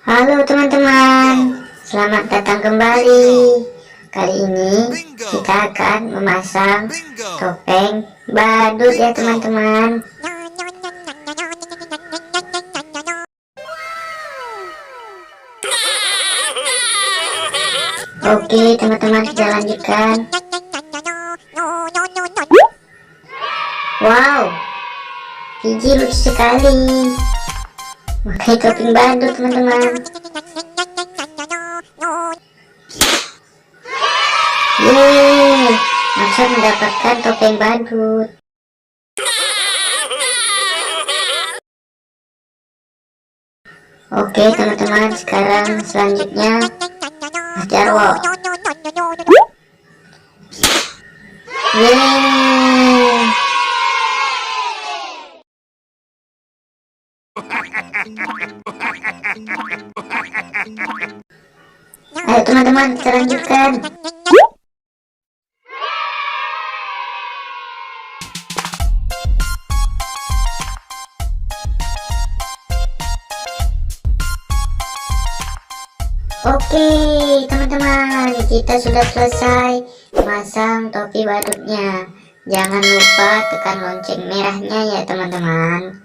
Halo teman-teman, selamat datang kembali. Kali ini kita akan memasang topeng badut ya teman-teman. Oke teman-teman, kita lanjutkan. Wow, Gigi lucu sekali. Pakai topeng badut teman-teman. Yeay, langsung mendapatkan topeng badut. Oke teman-teman, sekarang selanjutnya Mas Jarwo. Yeay. Ayo teman-teman, kita lanjutkan. Oke teman-teman, kita sudah selesai masang topi badutnya. Jangan lupa tekan lonceng merahnya ya teman-teman.